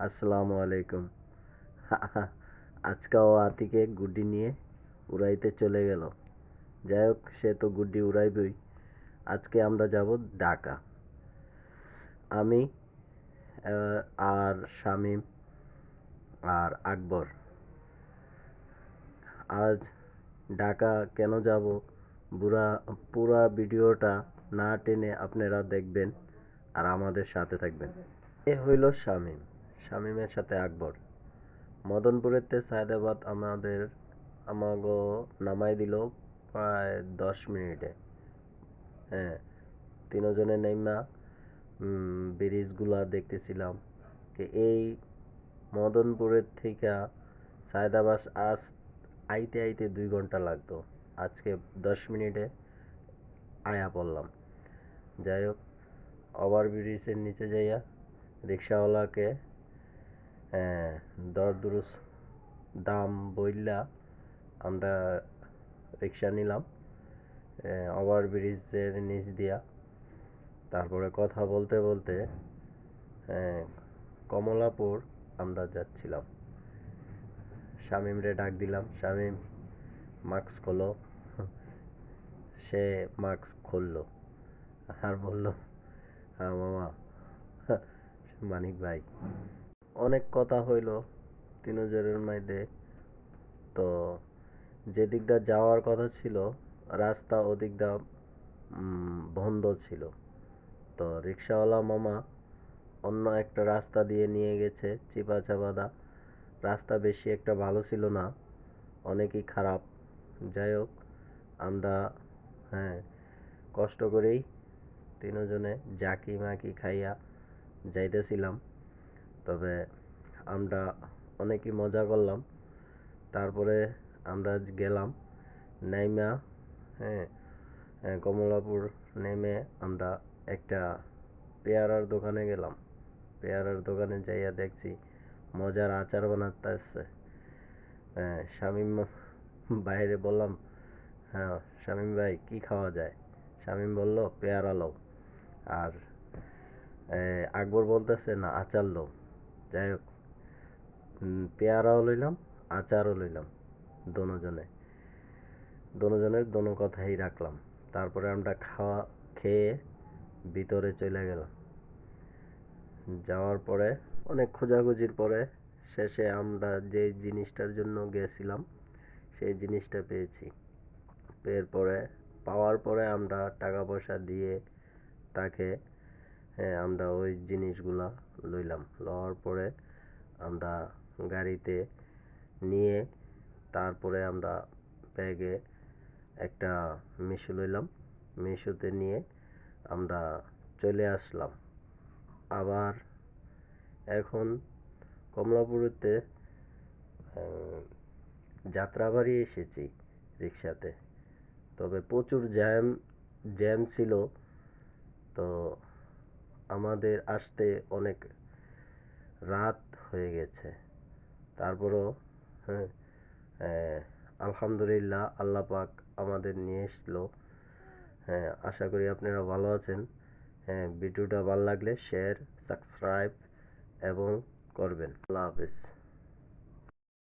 আসসালামু আলাইকুম। আজকেও আতিকে গুড্ডি নিয়ে উড়াইতে চলে গেল। যাই হোক, সে তো গুড্ডি উড়াইবই। আজকে আমরা যাব ঢাকা। আমি আর শামীম আর আকবর। আজ ঢাকা কেন যাব পুরা ভিডিওটা না টেনে আপনারা দেখবেন আর আমাদের সাথে থাকবেন। এ হইল শামীম, শামীমের সাথে আকবর। মদনপুরেতে সায়দাবাদ আমাগো নামাই দিল প্রায় 10 মিনিটে। হ্যাঁ, তিনজনে নেইমা ব্রিজগুলা দেখতেছিলাম। এই মদনপুরের থেকে সায়দাবাদ আইতে আইতে 2 ঘন্টা লাগতো, আজকে 10 মিনিটে আয়া পড়লাম। যাই হোক, ওভার ব্রিজের নিচে যাইয়া রিক্সাওয়ালাকে দর দুরুস দাম বইলা আমরা রিক্সা নিলাম ওভার ব্রিজের নিচ দিয়া। তারপরে কথা বলতে বলতে কমলাপুর আমরা যাচ্ছিলাম। শামীমরে ডাক দিলাম, শামীম মাস্ক খোলো। সে মাস্ক খুললো আর বলল, হ্যাঁ মামা, মানিক ভাই। অনেক কথা হইল তিনজনের মধ্যে। তো যেদিক দিয়ে যাওয়ার কথা ছিল রাস্তা ওদিক দিয়ে বন্ধ ছিল। তো রিক্সাওয়ালা মামা অন্য একটা রাস্তা দিয়ে নিয়ে গেছে, চিপা চাপাদা রাস্তা, বেশি একটা ভালো ছিল না, অনেকই খারাপ। যাই হোক, আমরা কষ্ট করেই তিনজনে জাকি মাকি খাইয়া যাইতেছিলাম। তবে আমরা অনেকই মজা করলাম। তারপরে আমরা গেলাম নাইমা, হ্যাঁ কমলাপুর নেমে আমরা একটা পেয়ারার দোকানে গেলাম। পেয়ারার দোকানে যাইয়া দেখছি মজার আচার বানাতেছে। শামীম বাইরে বললাম, হ্যাঁ শামীম ভাই কি খাওয়া যায়? শামীম বলল পেয়ারা লও। আর আকবর বলতেছে না আচার লও। যাই হোক, পেয়ারাও লইলাম, আচারও লইলাম। দোনোজনের দোনো কথাই রাখলাম। তারপরে আমরা খেয়ে ভিতরে চলে গেলাম। যাওয়ার পরে অনেক খোঁজাখুঁজির পরে শেষে আমরা যে জিনিসটার জন্য গেছিলাম সেই জিনিসটা পেয়েছি। পাওয়ার পরে আমরা টাকা পয়সা দিয়ে তাকে আমরা ওই জিনিসগুলা লইলাম। লওয়ার পরে আমরা গাড়িতে নিয়ে তারপরে আমরা ব্যাগে একটা মিশু লইলাম। মিশুতে নিয়ে আমরা চলে আসলাম। আবার এখন কমলাপুরেতে যাত্রাবাড়ি এসেছি রিক্সাতে। তবে প্রচুর জ্যাম ছিল। তো আমাদের আসতে অনেক রাত হয়ে গেছে। তারপরও হ্যাঁ আলহামদুলিল্লাহ, আল্লাহ পাক আমাদের নিয়ে এসলো। আশা করি আপনারা ভালো আছেন। ভিডিওটা ভালো লাগলে শেয়ার, সাবস্ক্রাইব এবং করবেন। আল্লাহ হাফেজ।